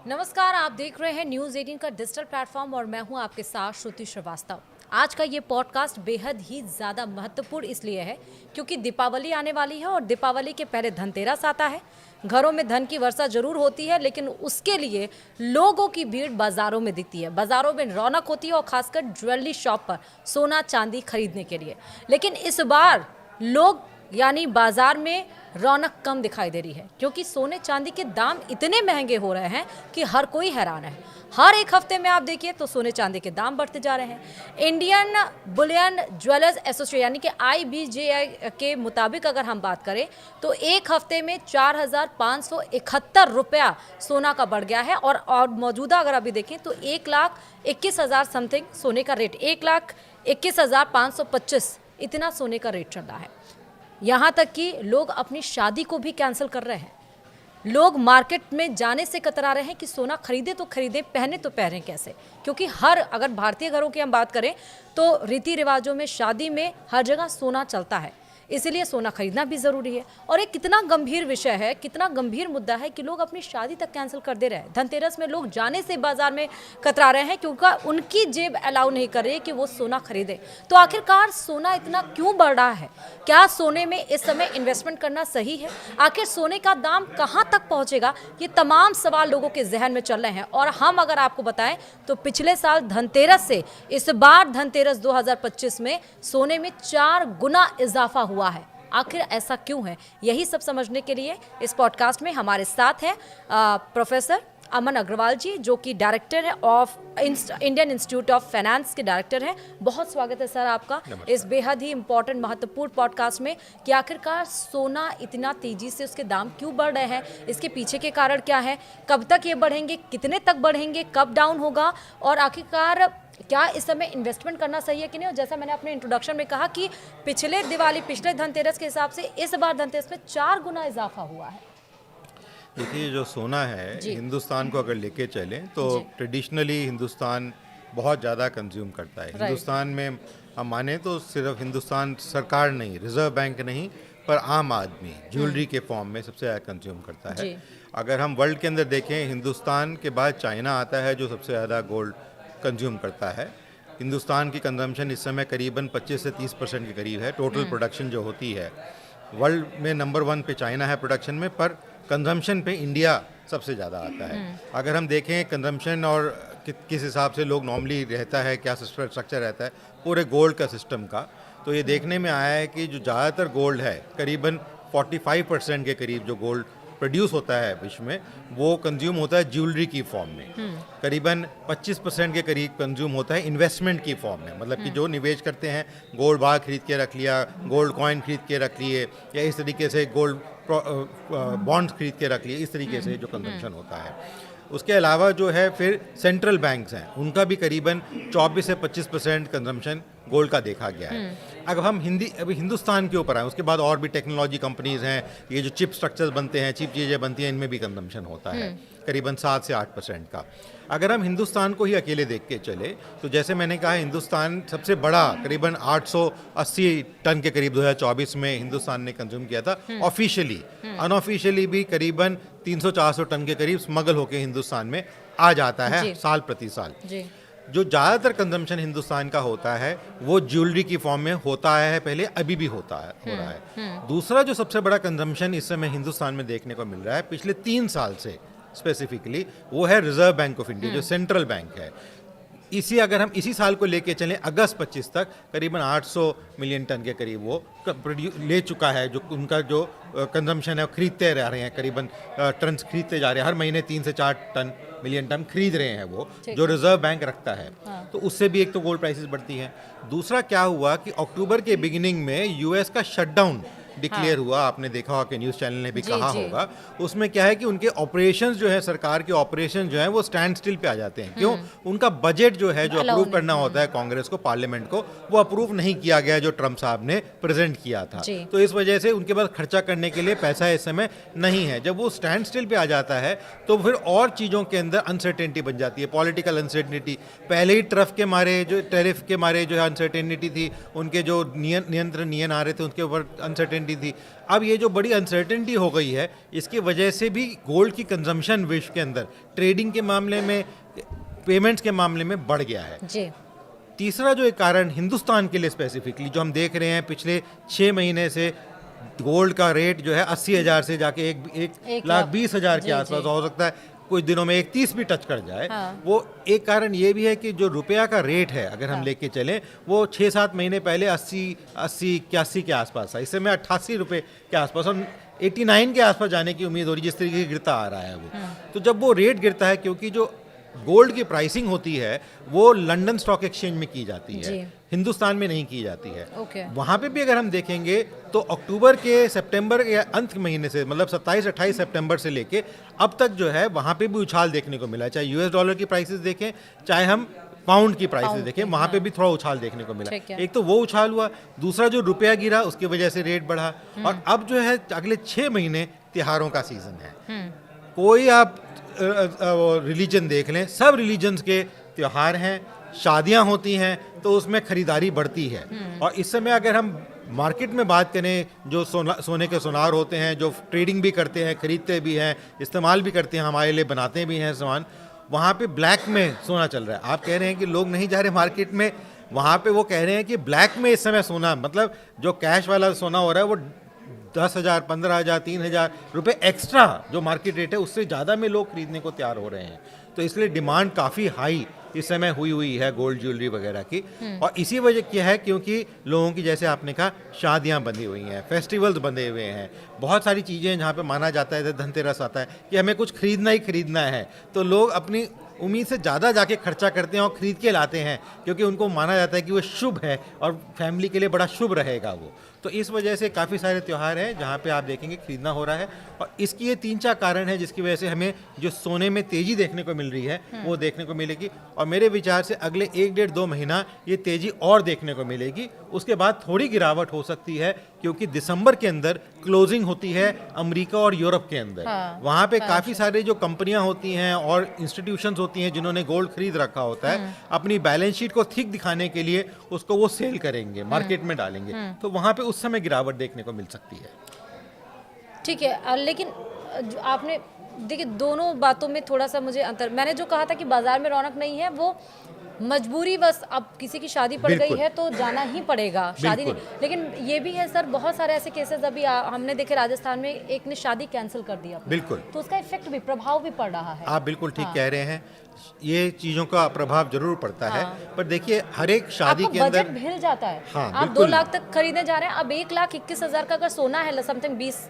नमस्कार, आप देख रहे हैं न्यूज़ 18 का डिजिटल प्लेटफॉर्म और मैं हूं आपके साथ श्रुति श्रीवास्तव। आज का ये पॉडकास्ट बेहद ही ज़्यादा महत्वपूर्ण इसलिए है क्योंकि दीपावली आने वाली है और दीपावली के पहले धनतेरस आता है। घरों में धन की वर्षा जरूर होती है, लेकिन उसके लिए लोगों की भीड़ बाज़ारों में दिखती है। बाज़ारों में रौनक होती है और खासकर ज्वेलरी शॉप पर सोना चांदी खरीदने के लिए। लेकिन इस बार लोग यानी बाजार में रौनक कम दिखाई दे रही है क्योंकि सोने चांदी के दाम इतने महंगे हो रहे हैं कि हर कोई हैरान है। हर एक हफ्ते में आप देखिए तो सोने चांदी के दाम बढ़ते जा रहे हैं। इंडियन बुलियन ज्वेलर्स एसोसिएशन यानी कि IBJI के मुताबिक अगर हम बात करें तो एक हफ्ते में 4,571 रुपया सोना का बढ़ गया है और मौजूदा अगर अभी देखें तो 1,21,000 समथिंग सोने का रेट, 1,21,525 इतना सोने का रेट चल रहा है। यहाँ तक कि लोग अपनी शादी को भी कैंसिल कर रहे हैं। लोग मार्केट में जाने से कतरा रहे हैं कि सोना खरीदे तो खरीदें, पहने तो पहने कैसे, क्योंकि अगर भारतीय घरों की हम बात करें तो रीति रिवाजों में, शादी में हर जगह सोना चलता है, इसीलिए सोना खरीदना भी ज़रूरी है। और एक कितना गंभीर विषय है, कितना गंभीर मुद्दा है कि लोग अपनी शादी तक कैंसिल कर दे रहे हैं। धनतेरस में लोग जाने से बाजार में कतरा रहे हैं क्योंकि उनकी जेब अलाउ नहीं कर रही है कि वो सोना खरीदे। तो आखिरकार सोना इतना क्यों बढ़ रहा है? क्या सोने में इस समय इन्वेस्टमेंट करना सही है? आखिर सोने का दाम कहाँ तक पहुँचेगा? ये तमाम सवाल लोगों के जहन में चल रहे हैं। और हम अगर आपको बताएं तो पिछले साल धनतेरस से इस बार धनतेरस 2025 में सोने में 4 गुना इजाफा हुआ है। आखिर ऐसा क्यों है? यही सब समझने के लिए इस पॉडकास्ट में हमारे साथ हैं प्रोफेसर अमन अग्रवाल जी, जो कि डायरेक्टर है of Indian institute of finance के डायरेक्टर हैं। बहुत स्वागत है सर आपका इस बेहद ही इंपॉर्टेंट महत्वपूर्ण पॉडकास्ट में कि आखिरकार सोना इतना तेजी से उसके दाम क्यों बढ़ रहे हैं, इसके पीछे के कारण क्या है, कब तक ये बढ़ेंगे, कितने तक बढ़ेंगे, कब डाउन होगा और आखिरकार क्या इस समय इन्वेस्टमेंट करना सही है कि नहीं। और जैसा मैंने अपने इंट्रोडक्शन में कहा कि पिछले धनतेरस के हिसाब से इस बार धनतेरस में 4 गुना इजाफा हुआ है। देखिए, जो सोना है हिंदुस्तान को अगर लेके चलें तो ट्रेडिशनली हिंदुस्तान बहुत ज़्यादा कंज्यूम करता है। हिंदुस्तान में हम माने तो सिर्फ हिंदुस्तान सरकार नहीं, रिजर्व बैंक नहीं, पर आम आदमी ज्वेलरी के फॉर्म में सबसे ज़्यादा कंज्यूम करता है। अगर हम वर्ल्ड के अंदर देखें, हिंदुस्तान के बाद चाइना आता है जो सबसे ज़्यादा गोल्ड कंज्यूम करता है। हिंदुस्तान की कंजम्पशन इस समय करीबन 25 से 30% के करीब है। टोटल प्रोडक्शन जो होती है वर्ल्ड में नंबर 1 पे चाइना है प्रोडक्शन में, पर कंजम्पशन पे इंडिया सबसे ज़्यादा आता है। अगर हम देखें कंजम्पशन और किस हिसाब से लोग नॉर्मली रहता है, क्या स्ट्रक्चर रहता है पूरे गोल्ड का सिस्टम का, तो ये देखने में आया है कि जो ज़्यादातर गोल्ड है करीबन 45% के करीब जो गोल्ड प्रोड्यूस होता है विश्व में वो कंज्यूम होता है ज्वेलरी की फॉर्म में। करीबन 25% के करीब कंज्यूम होता है इन्वेस्टमेंट की फॉर्म में, मतलब कि जो निवेश करते हैं, गोल्ड बार खरीद के रख लिया, गोल्ड कॉइन खरीद के रख लिए, या इस तरीके से गोल्ड बॉन्ड्स खरीद के रख लिए, इस तरीके से जो कंजम्पशन होता है। उसके अलावा जो है फिर सेंट्रल बैंक्स हैं, उनका भी करीबन 24 से 25% कंजम्पशन गोल्ड का देखा गया है। अगर हम अभी हिंदुस्तान के ऊपर आए, उसके बाद और भी टेक्नोलॉजी कंपनीज हैं, ये जो चिप स्ट्रक्चर्स बनते हैं, चिप चीज़ें बनती हैं, इनमें भी कंजम्पशन होता है करीबन 7 से 8% का। अगर हम हिंदुस्तान को ही अकेले देख के चले तो जैसे मैंने कहा, हिंदुस्तान सबसे बड़ा करीबन 880 टन के करीब 2024 में हिंदुस्तान ने कंज्यूम किया था ऑफिशियली। अनऑफिशियली भी करीबन 300-400 टन के करीब स्मगल होके हिंदुस्तान में आ जाता है साल प्रति साल। जो ज़्यादातर कंजम्पशन हिंदुस्तान का होता है वो ज्वेलरी की फॉर्म में होता है, पहले अभी भी हो रहा है। दूसरा जो सबसे बड़ा कंजम्पशन इस समय हिंदुस्तान में देखने को मिल रहा है पिछले 3 साल से स्पेसिफिकली, वो है रिजर्व बैंक ऑफ इंडिया, जो सेंट्रल बैंक है। अगर हम इसी साल को लेके चलें, अगस्त 25 तक करीबन 800 मिलियन टन के करीब वो ले चुका है। जो उनका जो कंजम्पशन है वो खरीदते रह रहे हैं, करीबन टन खरीदते जा रहे हैं, हर महीने 3 से 4 मिलियन टन खरीद रहे हैं वो, जो रिजर्व बैंक रखता है। तो उससे भी एक तो गोल्ड प्राइसेस बढ़ती हैं। दूसरा क्या हुआ कि अक्टूबर के बिगिनिंग में यूएस का शटडाउन डिक्लेयर हुआ, आपने देखा होगा कि न्यूज़ चैनल ने भी कहा होगा। उसमें क्या है कि उनके ऑपरेशंस जो है, सरकार के ऑपरेशन जो है वो स्टैंड स्टिल पे आ जाते हैं। क्यों? उनका बजट जो है, जो अप्रूव करना होता है कांग्रेस को, पार्लियामेंट को, वो अप्रूव नहीं किया गया जो ट्रम्प साहब ने प्रेजेंट किया था। तो इस वजह से उनके पास खर्चा करने के लिए पैसा इस समय नहीं है। जब वो स्टैंड स्टिल पे आ जाता है तो फिर और चीज़ों के अंदर अनसर्टेनिटी बन जाती है, पॉलिटिकल अनसर्टेनिटी। पहले ही टैरिफ के मारे जो है अनसर्टेनिटी थी, उनके जो नियंत्रण आ रहे थे उनके ऊपर अनसर्टेनिटी अनसर्टेनिटी थी। अब ये जो बड़ी अनसर्टेनिटी हो गई है, इसकी वजह से भी गोल्ड की कंजम्पशन विश्व के अंदर ट्रेडिंग के मामले में, पेमेंट्स के मामले में बढ़ गया है जी। तीसरा जो एक कारण हिंदुस्तान के लिए स्पेसिफिकली जो हम देख रहे हैं पिछले 6 महीने से, गोल्ड का रेट जो है 80,000 से जाके एक लाख 20,000 के आसपास, हो सकता है कुछ दिनों में 31 भी टच कर जाए। हाँ। वो एक कारण ये भी है कि जो रुपया का रेट है अगर हम लेके चलें, वो 6-7 महीने पहले 80-81 के आसपास था, इस समय 88 रुपये के आसपास, और 89 के आसपास जाने की उम्मीद हो रही, जिस तरीके से गिरता आ रहा है वो। तो जब वो रेट गिरता है, क्योंकि जो गोल्ड की प्राइसिंग होती है वो लंदन स्टॉक एक्सचेंज में की जाती है, हिंदुस्तान में नहीं की जाती है। वहाँ पे भी अगर हम देखेंगे तो अक्टूबर के सितंबर के अंत महीने से, मतलब 27-28 सितंबर से लेके अब तक जो है वहाँ पे भी उछाल देखने को मिला है। चाहे यूएस डॉलर की प्राइसेस देखें, चाहे हम पाउंड की प्राइसेस देखें, वहाँ पे भी थोड़ा उछाल देखने को मिला। एक तो वो उछाल हुआ, दूसरा जो रुपया गिरा उसकी वजह से रेट बढ़ा, और अब जो है अगले 6 महीने त्योहारों का सीजन है। कोई आप रिलीजन देख लें, सब रिलीजन्स के त्योहार हैं, शादियां होती हैं, तो उसमें खरीदारी बढ़ती है। और इस समय अगर हम मार्केट में बात करें, जो सोने के सुनार होते हैं, जो ट्रेडिंग भी करते हैं, खरीदते भी हैं, इस्तेमाल भी करते हैं, हमारे लिए बनाते भी हैं सामान, वहाँ पे ब्लैक में सोना चल रहा है। आप कह रहे हैं कि लोग नहीं जा रहे मार्केट में, वहाँ पे वो कह रहे हैं कि ब्लैक में इस समय सोना, मतलब जो कैश वाला सोना हो रहा है वो 10,000, 15,000, 3,000 रुपये एक्स्ट्रा जो मार्केट रेट है उससे ज़्यादा में लोग खरीदने को तैयार हो रहे हैं। तो इसलिए डिमांड काफ़ी हाई इस समय हुई है गोल्ड ज्वेलरी वगैरह की। और इसी वजह क्या है, क्योंकि लोगों की, जैसे आपने कहा, शादियां बंधी हुई हैं, फेस्टिवल्स बंधे हुए हैं, बहुत सारी चीज़ें जहाँ पे माना जाता है, धनतेरस आता है कि हमें कुछ खरीदना ही खरीदना है, तो लोग अपनी उम्मीद से ज़्यादा जाके खर्चा करते हैं और ख़रीद के लाते हैं, क्योंकि उनको माना जाता है कि वो शुभ है और फैमिली के लिए बड़ा शुभ रहेगा वो। तो इस वजह से काफ़ी सारे त्यौहार हैं जहाँ पे आप देखेंगे खरीदना हो रहा है, और इसकी ये 3-4 कारण है जिसकी वजह से हमें जो सोने में तेज़ी देखने को मिल रही है वो देखने को मिलेगी। और मेरे विचार से अगले 1-1.5-2 महीना ये तेज़ी और देखने को मिलेगी, उसके बाद थोड़ी गिरावट हो सकती है, क्योंकि दिसंबर के अंदर क्लोजिंग होती है अमेरिका और यूरोप के अंदर। वहाँ पे काफ़ी सारे जो कंपनियाँ होती हैं और इंस्टीट्यूशंस होती हैं जिन्होंने गोल्ड खरीद रखा होता है, अपनी बैलेंस शीट को थिक दिखाने के लिए उसको वो सेल करेंगे, मार्केट में डालेंगे, तो वहाँ पे उस समय गिरावट देखने को मिल सकती है। ठीक है, लेकिन आपने देखिए दोनों बातों में थोड़ा सा मुझे अंतर, मैंने जो कहा था कि बाजार में रौनक नहीं है, वो मजबूरी, बस अब किसी की शादी पड़ गई है तो जाना ही पड़ेगा, शादी नहीं। लेकिन ये भी है सर, बहुत सारे ऐसे केसेस अभी हमने देखे, राजस्थान में एक ने शादी कैंसिल कर दिया, बिल्कुल, तो उसका इफेक्ट भी, प्रभाव भी पड़ रहा है। आप बिल्कुल ठीक कह रहे हैं, ये चीज़ों का प्रभाव जरूर पड़ता है, पर देखिए हर एक शादी के अंदर बजट हिल जाता है। आप 2 लाख तक खरीदने जा रहे हैं, अब 1,21,000 का अगर सोना है समथिंग 20,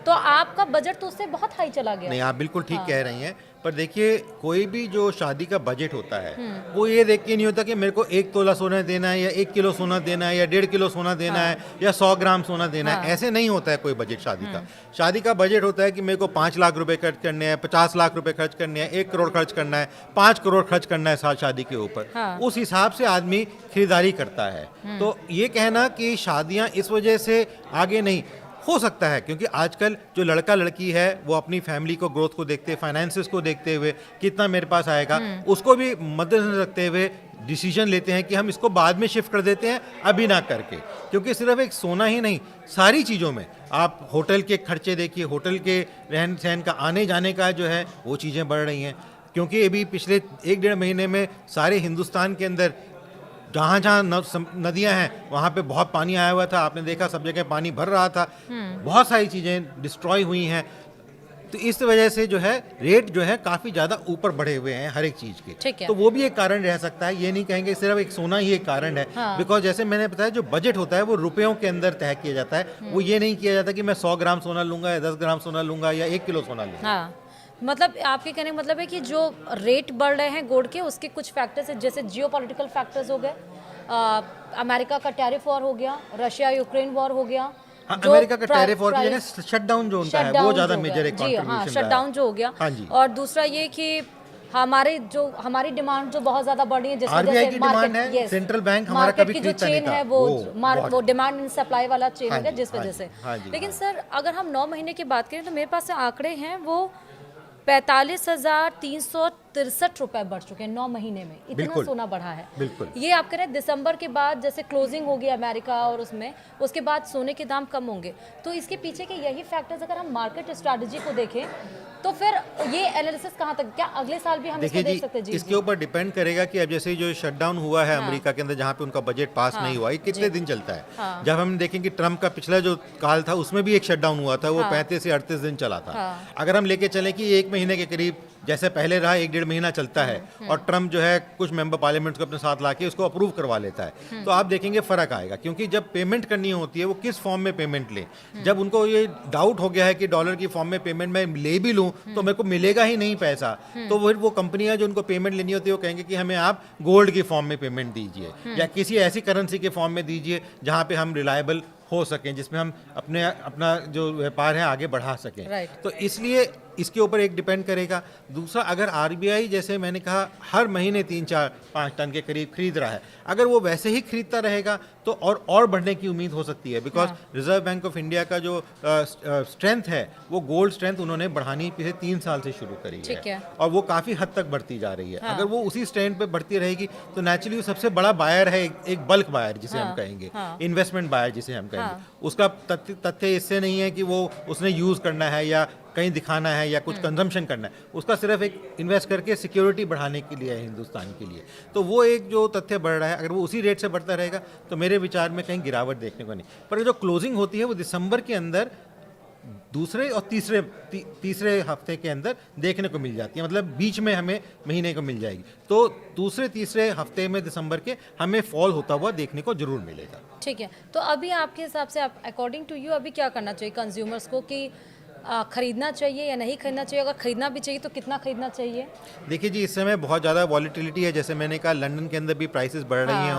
तो आपका बजट तो उससे बहुत हाई चला गया। नहीं, आप बिल्कुल ठीक कह रही हैं, पर देखिए कोई भी जो शादी का बजट होता है वो ये देख के नहीं होता कि मेरे को 1 तोला सोना देना है, या 1 किलो सोना देना है, या 1.5 किलो सोना देना है, या 100 ग्राम सोना देना है। ऐसे नहीं होता है कोई बजट शादी का। शादी का बजट होता है कि मेरे को 5 लाख रुपए खर्च करने हैं, 50 लाख रुपए खर्च करने हैं, 1 करोड़ खर्च करना है, 5 करोड़ खर्च करना है साल शादी के ऊपर। उस हिसाब से आदमी खरीदारी करता है। तो ये कहना कि शादियां इस वजह से आगे नहीं हो सकता है, क्योंकि आजकल जो लड़का लड़की है वो अपनी फैमिली को, ग्रोथ को देखते, फाइनेंसेस को देखते हुए, कितना मेरे पास आएगा उसको भी मद्देनजर रखते हुए डिसीजन लेते हैं कि हम इसको बाद में शिफ्ट कर देते हैं, अभी ना करके। क्योंकि सिर्फ एक सोना ही नहीं, सारी चीज़ों में आप होटल के खर्चे देखिए, होटल के रहन सहन का, आने जाने का जो है वो चीज़ें बढ़ रही हैं। क्योंकि अभी पिछले 1-1.5 महीने में सारे हिंदुस्तान के अंदर जहाँ जहाँ नदियाँ हैं वहाँ पे बहुत पानी आया हुआ था, आपने देखा सब जगह पानी भर रहा था, बहुत सारी चीज़ें डिस्ट्रॉय हुई हैं। तो इस वजह से जो है रेट जो है काफ़ी ज़्यादा ऊपर बढ़े हुए हैं हर एक चीज़ के। तो वो भी एक कारण रह सकता है, ये नहीं कहेंगे सिर्फ एक सोना ही एक कारण है। बिकॉज जैसे मैंने बताया, जो बजट होता है वो रुपयों के अंदर तय किया जाता है। वो ये नहीं किया जाता कि मैं 100 ग्राम सोना लूँगा, या 10 ग्राम सोना लूँगा, या 1 किलो सोना लूँगा। मतलब आपके कहने का मतलब है कि जो रेट बढ़ रहे हैं गोल्ड के, उसके कुछ फैक्टर्स है, जैसे जियोपॉलिटिकल फैक्टर्स हो गए, अमेरिका का टैरिफ वॉर हो गया, रशिया यूक्रेन वॉर हो गया, अमेरिका का टैरिफ वॉर की जगह शटडाउन जो उनका है वो ज्यादा मेजर एक कंट्रीब्यूशन रहा है। शटडाउन जो हो गया। और दूसरा ये कि हमारी डिमांड जो बहुत ज्यादा बढ़ रही है, जिस वजह से मार्केट, सेंट्रल बैंक हमारा कभी की जो चेन है वो डिमांड एंड सप्लाई वाला चेन है, जिस वजह से। लेकिन सर अगर हम 9 महीने की बात करें तो मेरे पास आंकड़े हैं, वो 45,363 रुपए बढ़ चुके हैं 9 महीने में। इतना बिल्कुल। सोना बढ़ा है। बिल्कुल। ये आप कह रहे हैं दिसंबर के बाद जैसे क्लोजिंग होगी अमेरिका और उसमें, उसके बाद सोने के दाम कम होंगे, तो इसके पीछे के यही फैक्टर्स अगर हम मार्केट स्ट्रैटेजी को देखें तो फिर ये एनालिसिस कहाँ तक, क्या अगले साल भी हम इसको देखिए देख सकते हैं? जी, इसके ऊपर डिपेंड करेगा कि अब जैसे जो शटडाउन हुआ है अमेरिका के अंदर, जहाँ पे उनका बजट पास नहीं हुआ, ये कितने दिन चलता है। जब हम देखें कि ट्रम्प का पिछला जो काल था उसमें भी एक शटडाउन हुआ था, वो 35 से 38 दिन चला था। अगर हम लेके चलें कि 1 महीने के करीब जैसे पहले रहा 1-1.5 महीना चलता है, और ट्रम्प जो है कुछ मेंबर पार्लियामेंट को अपने साथ लाके उसको अप्रूव करवा लेता है, तो आप देखेंगे फर्क आएगा। क्योंकि जब पेमेंट करनी होती है वो किस फॉर्म में पेमेंट लें। जब उनको ये डाउट हो गया है कि डॉलर की फॉर्म में पेमेंट मैं ले भी लूं तो मेरे को मिलेगा ही नहीं पैसा, तो फिर वो कंपनियां जो उनको पेमेंट लेनी होती है वो कहेंगे कि हमें आप गोल्ड की फॉर्म में पेमेंट दीजिए, या किसी ऐसी करेंसी के फॉर्म में दीजिए जहां पे हम रिलायबल हो सकें, जिसमें हम अपना जो व्यापार है आगे बढ़ा सकें। तो इसलिए इसके ऊपर एक डिपेंड करेगा। दूसरा, अगर आरबीआई जैसे मैंने कहा हर महीने 3-4-5 टन के करीब खरीद रहा है, अगर वो वैसे ही खरीदता रहेगा तो और बढ़ने की उम्मीद हो सकती है। Because reserve bank of India का जो स्ट्रेंथ है वो गोल्ड स्ट्रेंथ उन्होंने बढ़ानी पिछले 3 साल से शुरू करी है, और वो काफ़ी हद तक बढ़ती जा रही है। अगर वो उसी स्ट्रेंथ पे बढ़ती रहेगी तो नेचुरली सबसे बड़ा बायर है एक बल्क बायर जिसे हम कहेंगे, इन्वेस्टमेंट बायर जिसे हम कहेंगे। उसका तथ्य इससे नहीं है कि वो उसने यूज़ करना है या कहीं दिखाना है या कुछ कंजम्पशन करना है, उसका सिर्फ एक इन्वेस्ट करके सिक्योरिटी बढ़ाने के लिए है हिंदुस्तान के लिए। तो वो एक जो तथ्य बढ़ रहा है, अगर वो उसी रेट से बढ़ता रहेगा तो मेरे विचार में कहीं गिरावट देखने को नहीं। पर जो क्लोजिंग होती है वो दिसंबर के अंदर दूसरे और तीसरे हफ्ते के अंदर देखने को मिल जाती है, मतलब बीच में हमें महीने को मिल जाएगी। तो दूसरे तीसरे हफ्ते में दिसंबर के हमें फॉल होता हुआ देखने को जरूर मिलेगा। ठीक है, तो अभी आपके हिसाब से अकॉर्डिंग टू यू अभी क्या करना चाहिए कंज्यूमर्स को, कि खरीदना चाहिए या नहीं खरीदना चाहिए? अगर खरीदना भी चाहिए तो कितना खरीदना चाहिए? देखिए जी, इस समय बहुत ज़्यादा वॉलीटिलिटी है। जैसे मैंने कहा लंदन के अंदर भी प्राइसेस बढ़ रही हैं,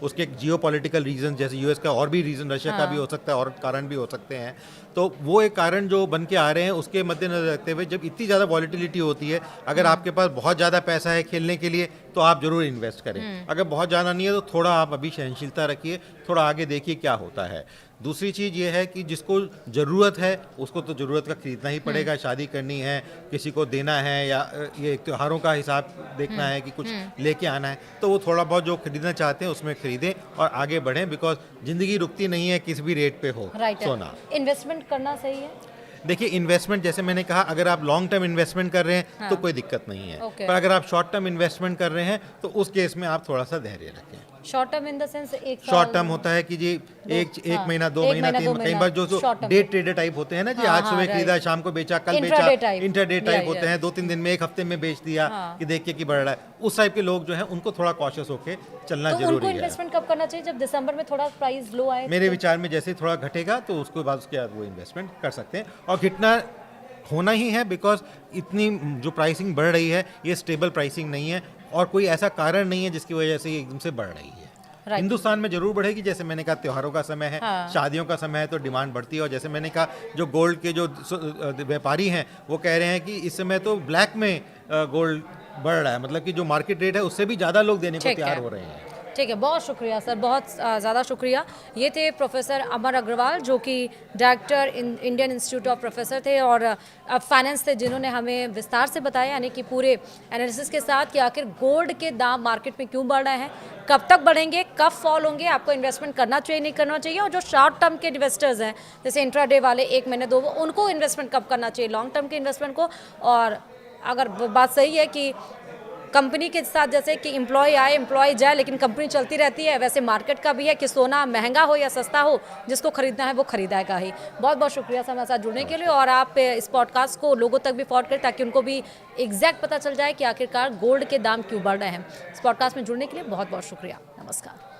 उसके जियोपॉलिटिकल रीजन, जैसे यूएस का और भी रीज़न, रशिया का भी हो सकता है और कारण भी हो सकते हैं। तो वो एक कारण जो बन के आ रहे हैं, उसके मद्देनजर रखते हुए जब इतनी ज़्यादा वॉलीटिलिटी होती है, अगर आपके पास बहुत ज़्यादा पैसा है खेलने के लिए तो आप ज़रूर इन्वेस्ट करें। अगर बहुत ज़्यादा नहीं है तो थोड़ा आप अभी सहनशीलता रखिए, थोड़ा आगे देखिए क्या होता है। दूसरी चीज़ ये है कि जिसको ज़रूरत है उसको तो ज़रूरत का खरीदना ही पड़ेगा। शादी करनी है, किसी को देना है, या ये त्योहारों का हिसाब देखना है कि कुछ लेके आना है, तो वो थोड़ा बहुत जो खरीदना चाहते हैं उसमें खरीदें और आगे बढ़ें। बिकॉज ज़िंदगी रुकती नहीं है, किसी भी रेट पे हो सोना। इन्वेस्टमेंट करना सही है? देखिए, इन्वेस्टमेंट जैसे मैंने कहा, अगर आप लॉन्ग टर्म इन्वेस्टमेंट कर रहे हैं तो कोई दिक्कत नहीं है। पर अगर आप शॉर्ट टर्म इन्वेस्टमेंट कर रहे हैं तो उस केस में आप थोड़ा सा धैर्य रखें। Short term in the sense एक शॉर्ट टर्म होता है कि जी एक महीना, 2 महीना, 3, कई बार जो डे ट्रेडर टाइप होते हैं ना जी, आज सुबह खरीदा, शाम को बेचा, कल बेचा, इंट्राडे टाइप होते हैं, 2-3 दिन में, एक हफ्ते में बेच दिया कि देखिए कि बढ़ रहा है। उस टाइप के लोग जो है उनको थोड़ा कॉशियस होकर चलना तो जरूरी उनको है। इन्वेस्टमेंट कब करना चाहिए? जब दिसंबर में थोड़ा प्राइस लो आए? मेरे विचार में जैसे थोड़ा घटेगा तो उसके बाद वो इन्वेस्टमेंट कर सकते हैं, और घटना होना ही है। बिकॉज इतनी जो प्राइसिंग बढ़ रही है ये स्टेबल प्राइसिंग नहीं है, और कोई ऐसा कारण नहीं है जिसकी वजह से ये एकदम से बढ़ रही है। हिंदुस्तान में जरूर बढ़ेगी। जैसे मैंने कहा त्योहारों का समय है, शादियों का समय है, तो डिमांड बढ़ती है। और जैसे मैंने कहा जो गोल्ड के जो व्यापारी हैं वो कह रहे हैं कि इस समय तो ब्लैक में गोल्ड बढ़ रहा है, मतलब कि जो मार्केट रेट है उससे भी ज़्यादा लोग देने को तैयार हो रहे हैं। ठीक है, बहुत शुक्रिया सर, बहुत ज़्यादा शुक्रिया। ये थे प्रोफेसर अमर अग्रवाल जो कि director Indian institute of professor थे और फाइनेंस थे, जिन्होंने हमें विस्तार से बताया, यानी कि पूरे एनालिसिस के साथ कि आखिर गोल्ड के दाम मार्केट में क्यों बढ़ रहे हैं, कब तक बढ़ेंगे, कब फॉल होंगे, आपको इन्वेस्टमेंट करना चाहिए नहीं करना चाहिए, और जो शॉर्ट टर्म के इन्वेस्टर्स हैं जैसे इंट्राडे वाले 1 महीने 2, उनको इन्वेस्टमेंट कब करना चाहिए, लॉन्ग टर्म के इन्वेस्टमेंट को। और अगर बात सही है कि कंपनी के साथ जैसे कि एम्प्लॉय आए एम्प्लॉय जाए, लेकिन कंपनी चलती रहती है, वैसे मार्केट का भी है कि सोना महंगा हो या सस्ता हो, जिसको खरीदना है वो खरीदेगा ही। बहुत बहुत शुक्रिया सर हमारे साथ जुड़ने के लिए, और आप इस पॉडकास्ट को लोगों तक भी फॉरवर्ड करें ताकि उनको भी एग्जैक्ट पता चल जाए कि आखिरकार गोल्ड के दाम क्यों बढ़ रहे हैं। इस पॉडकास्ट में जुड़ने के लिए बहुत बहुत शुक्रिया। नमस्कार।